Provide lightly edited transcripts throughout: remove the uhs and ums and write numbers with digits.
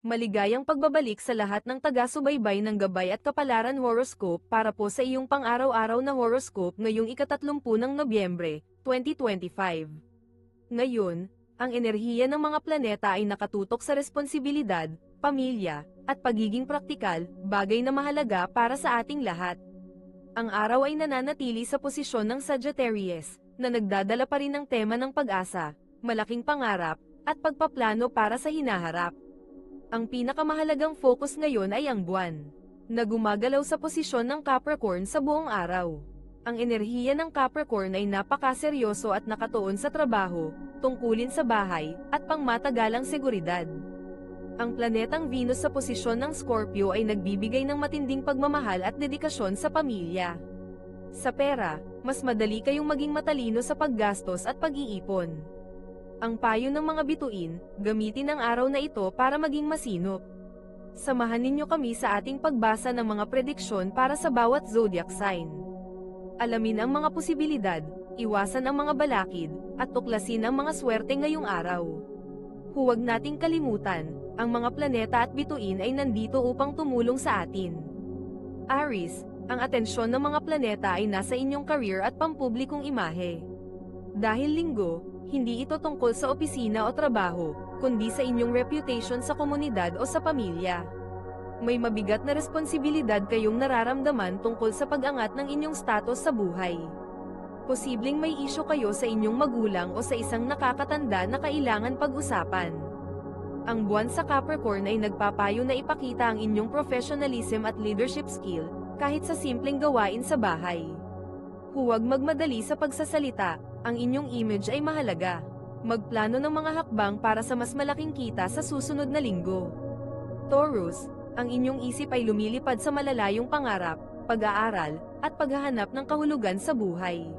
Maligayang pagbabalik sa lahat ng taga-subaybay ng Gabay at Kapalaran Horoscope para po sa iyong pang-araw-araw na horoscope ngayong ika-30 ng Nobyembre, 2025. Ngayon, ang enerhiya ng mga planeta ay nakatutok sa responsibilidad, pamilya, at pagiging praktikal, bagay na mahalaga para sa ating lahat. Ang araw ay nananatili sa posisyon ng Sagittarius, na nagdadala pa rin ng tema ng pag-asa, malaking pangarap, at pagpaplano para sa hinaharap. Ang pinakamahalagang focus ngayon ay ang buwan, na gumagalaw sa posisyon ng Capricorn sa buong araw. Ang enerhiya ng Capricorn ay napakaseryoso at nakatuon sa trabaho, tungkulin sa bahay, at pangmatagalang seguridad. Ang planetang Venus sa posisyon ng Scorpio ay nagbibigay ng matinding pagmamahal at dedikasyon sa pamilya. Sa pera, mas madali kayong maging matalino sa paggastos at pag-iipon. Ang payo ng mga bituin, gamitin ang araw na ito para maging masinop. Samahan ninyo kami sa ating pagbasa ng mga prediksyon para sa bawat zodiac sign. Alamin ang mga posibilidad, iwasan ang mga balakid, at tuklasin ang mga swerte ngayong araw. Huwag nating kalimutan, ang mga planeta at bituin ay nandito upang tumulong sa atin. Aries, ang atensyon ng mga planeta ay nasa inyong career at pampublikong imahe. Dahil linggo, hindi ito tungkol sa opisina o trabaho, kundi sa inyong reputation sa komunidad o sa pamilya. May mabigat na responsibilidad kayong nararamdaman tungkol sa pag-angat ng inyong status sa buhay. Posibleng may isyu kayo sa inyong magulang o sa isang nakakatanda na kailangan pag-usapan. Ang buwan sa Capricorn ay nagpapayo na ipakita ang inyong professionalism at leadership skill, kahit sa simpleng gawain sa bahay. Huwag magmadali sa pagsasalita, ang inyong image ay mahalaga. Magplano ng mga hakbang para sa mas malaking kita sa susunod na linggo. Taurus, ang inyong isip ay lumilipad sa malalayong pangarap, pag-aaral, at paghahanap ng kahulugan sa buhay.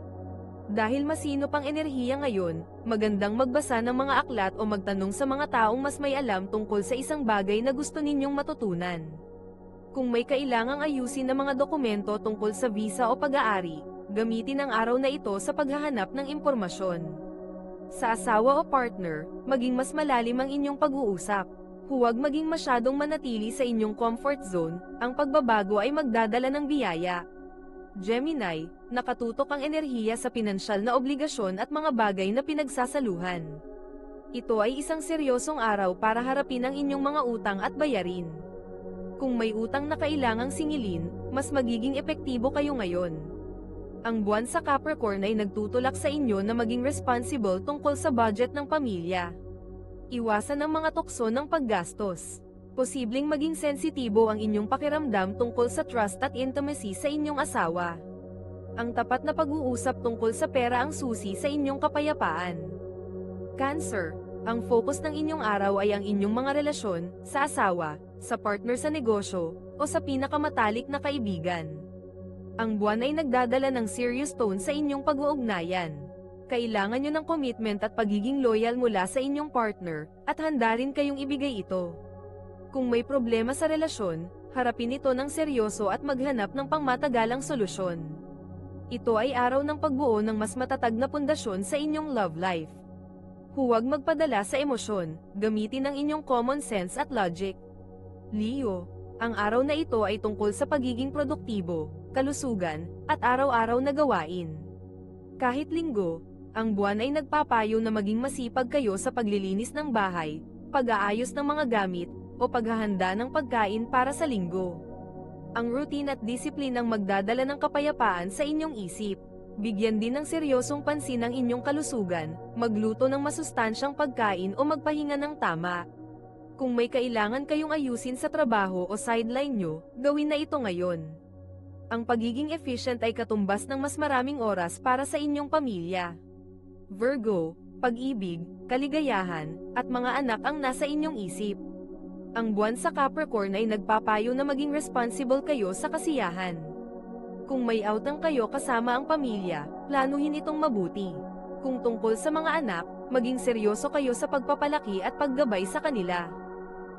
Dahil masinop ang enerhiya ngayon, magandang magbasa ng mga aklat o magtanong sa mga taong mas may alam tungkol sa isang bagay na gusto ninyong matutunan. Kung may kailangang ayusin na mga dokumento tungkol sa visa o pag-aari, gamitin ang araw na ito sa paghahanap ng impormasyon. Sa asawa o partner, maging mas malalim ang inyong pag-uusap. Huwag maging masyadong manatili sa inyong comfort zone, ang pagbabago ay magdadala ng biyaya. Gemini, nakatutok ang enerhiya sa pinansyal na obligasyon at mga bagay na pinagsasaluhan. Ito ay isang seryosong araw para harapin ang inyong mga utang at bayarin. Kung may utang na kailangang singilin, mas magiging epektibo kayo ngayon. Ang buwan sa Capricorn ay nagtutulak sa inyo na maging responsible tungkol sa budget ng pamilya. Iwasan ang mga tukso ng paggastos. Posibleng maging sensitibo ang inyong pakiramdam tungkol sa trust at intimacy sa inyong asawa. Ang tapat na pag-uusap tungkol sa pera ang susi sa inyong kapayapaan. Cancer, ang focus ng inyong araw ay ang inyong mga relasyon, sa asawa, sa partner sa negosyo, o sa pinakamatalik na kaibigan. Ang buwan ay nagdadala ng serious tone sa inyong pag-uugnayan. Kailangan nyo ng commitment at pagiging loyal mula sa inyong partner, at handa rin kayong ibigay ito. Kung may problema sa relasyon, harapin ito ng seryoso at maghanap ng pangmatagalang solusyon. Ito ay araw ng pagbuo ng mas matatag na pundasyon sa inyong love life. Huwag magpadala sa emosyon, gamitin ang inyong common sense at logic. Leo, ang araw na ito ay tungkol sa pagiging produktibo, kalusugan, at araw-araw na gawain. Kahit linggo, ang buwan ay nagpapayo na maging masipag kayo sa paglilinis ng bahay, pag-aayos ng mga gamit, o paghahanda ng pagkain para sa linggo. Ang routine at disiplina ang magdadala ng kapayapaan sa inyong isip. Bigyan din ng seryosong pansin ang inyong kalusugan, magluto ng masustansyang pagkain o magpahinga ng tama. Kung may kailangan kayong ayusin sa trabaho o sideline nyo, gawin na ito ngayon. Ang pagiging efficient ay katumbas ng mas maraming oras para sa inyong pamilya. Virgo, pag-ibig, kaligayahan, at mga anak ang nasa inyong isip. Ang buwan sa Capricorn ay nagpapayo na maging responsible kayo sa kasiyahan. Kung may outang kayo kasama ang pamilya, planuhin itong mabuti. Kung tungkol sa mga anak, maging seryoso kayo sa pagpapalaki at paggabay sa kanila.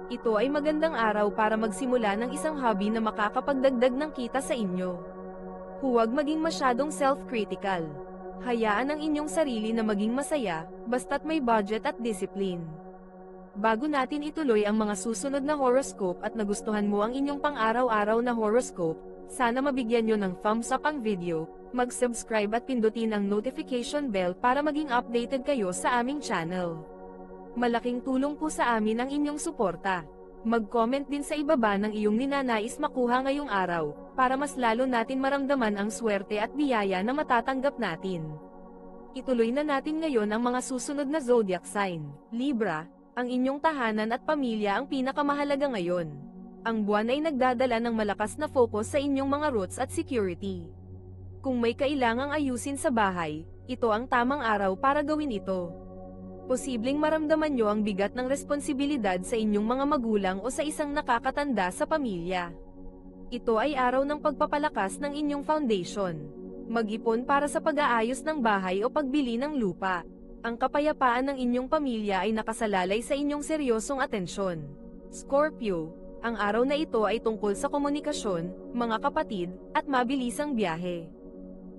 Ito ay magandang araw para magsimula ng isang hobby na makakapagdagdag ng kita sa inyo. Huwag maging masyadong self-critical. Hayaan ang inyong sarili na maging masaya, basta't may budget at discipline. Bago natin ituloy ang mga susunod na horoscope at nagustuhan mo ang inyong pang-araw-araw na horoscope, sana mabigyan nyo ng thumbs up ang video, mag-subscribe at pindutin ang notification bell para maging updated kayo sa aming channel. Malaking tulong po sa amin ang inyong suporta. Mag-comment din sa ibaba ng iyong ninanais makuha ngayong araw, para mas lalo natin maramdaman ang swerte at biyaya na matatanggap natin. Ituloy na natin ngayon ang mga susunod na zodiac sign. Libra, ang inyong tahanan at pamilya ang pinakamahalaga ngayon. Ang buwan ay nagdadala ng malakas na focus sa inyong mga roots at security. Kung may kailangang ayusin sa bahay, ito ang tamang araw para gawin ito. Posibleng maramdaman nyo ang bigat ng responsibilidad sa inyong mga magulang o sa isang nakakatanda sa pamilya. Ito ay araw ng pagpapalakas ng inyong foundation. Mag-ipon para sa pag-aayos ng bahay o pagbili ng lupa. Ang kapayapaan ng inyong pamilya ay nakasalalay sa inyong seryosong atensyon. Scorpio, ang araw na ito ay tungkol sa komunikasyon, mga kapatid, at mabilisang biyahe.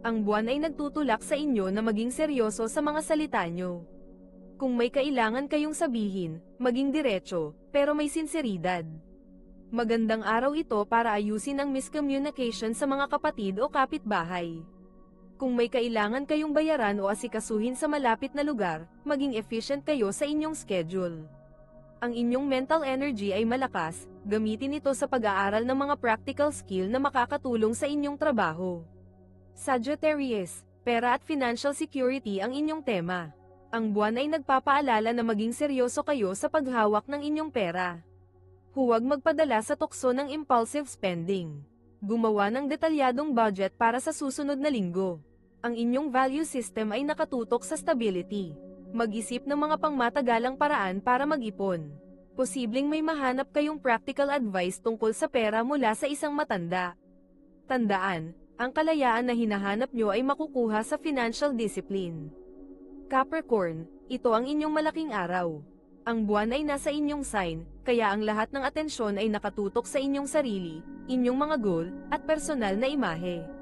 Ang buwan ay nagtutulak sa inyo na maging seryoso sa mga salita nyo. Kung may kailangan kayong sabihin, maging diretso, pero may sinseridad. Magandang araw ito para ayusin ang miscommunication sa mga kapatid o kapitbahay. Kung may kailangan kayong bayaran o asikasuhin sa malapit na lugar, maging efficient kayo sa inyong schedule. Ang inyong mental energy ay malakas, gamitin ito sa pag-aaral ng mga practical skill na makakatulong sa inyong trabaho. Sagittarius, pera at financial security ang inyong tema. Ang buwan ay nagpapaalala na maging seryoso kayo sa paghawak ng inyong pera. Huwag magpadala sa tukso ng impulsive spending. Gumawa ng detalyadong budget para sa susunod na linggo. Ang inyong value system ay nakatutok sa stability. Mag-isip ng mga pangmatagalang paraan para mag-ipon. Posibleng may mahanap kayong practical advice tungkol sa pera mula sa isang matanda. Tandaan, ang kalayaan na hinahanap nyo ay makukuha sa financial discipline. Capricorn, ito ang inyong malaking araw. Ang buwan ay nasa inyong sign, kaya ang lahat ng atensyon ay nakatutok sa inyong sarili, inyong mga goal, at personal na imahe.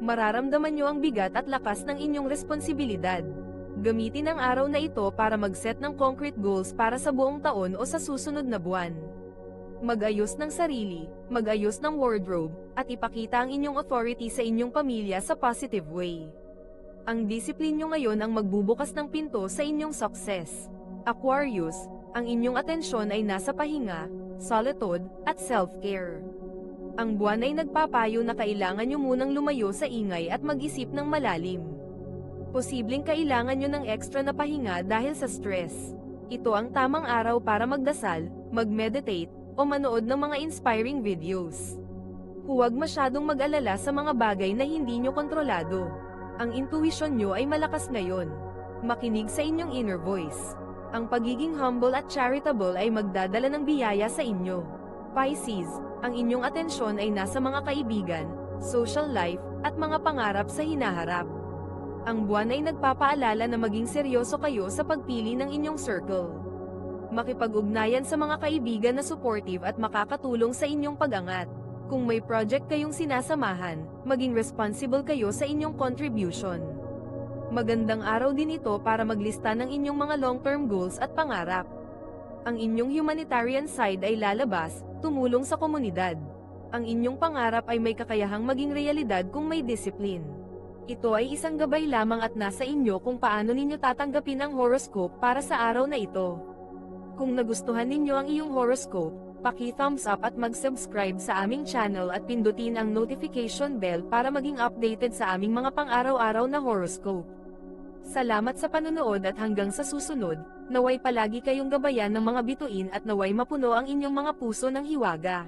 Mararamdaman nyo ang bigat at lakas ng inyong responsibilidad. Gamitin ang araw na ito para mag-set ng concrete goals para sa buong taon o sa susunod na buwan. Mag-ayos ng sarili, mag-ayos ng wardrobe, at ipakita ang inyong authority sa inyong pamilya sa positive way. Ang disiplin nyo ngayon ang magbubukas ng pinto sa inyong success. Aquarius, ang inyong atensyon ay nasa pahinga, solitude, at self-care. Ang buwan ay nagpapayo na kailangan nyo munang lumayo sa ingay at mag-isip ng malalim. Posibleng kailangan nyo ng extra na pahinga dahil sa stress. Ito ang tamang araw para magdasal, mag-meditate, o manood ng mga inspiring videos. Huwag masyadong mag-alala sa mga bagay na hindi nyo kontrolado. Ang intuition nyo ay malakas ngayon. Makinig sa inyong inner voice. Ang pagiging humble at charitable ay magdadala ng biyaya sa inyo. Pisces, ang inyong atensyon ay nasa mga kaibigan, social life, at mga pangarap sa hinaharap. Ang buwan ay nagpapaalala na maging seryoso kayo sa pagpili ng inyong circle. Makipag-ugnayan sa mga kaibigan na supportive at makakatulong sa inyong pag-angat. Kung may project kayong sinasamahan, maging responsible kayo sa inyong contribution. Magandang araw din ito para maglista ng inyong mga long-term goals at pangarap. Ang inyong humanitarian side ay lalabas, tumulong sa komunidad. Ang inyong pangarap ay may kakayahang maging realidad kung may discipline. Ito ay isang gabay lamang at nasa inyo kung paano ninyo tatanggapin ang horoscope para sa araw na ito. Kung nagustuhan ninyo ang iyong horoscope, paki-thumbs up at mag-subscribe sa aming channel at pindutin ang notification bell para maging updated sa aming mga pang-araw-araw na horoscope. Salamat sa panonood at hanggang sa susunod, naway palagi kayong gabayan ng mga bituin at naway mapuno ang inyong mga puso ng hiwaga.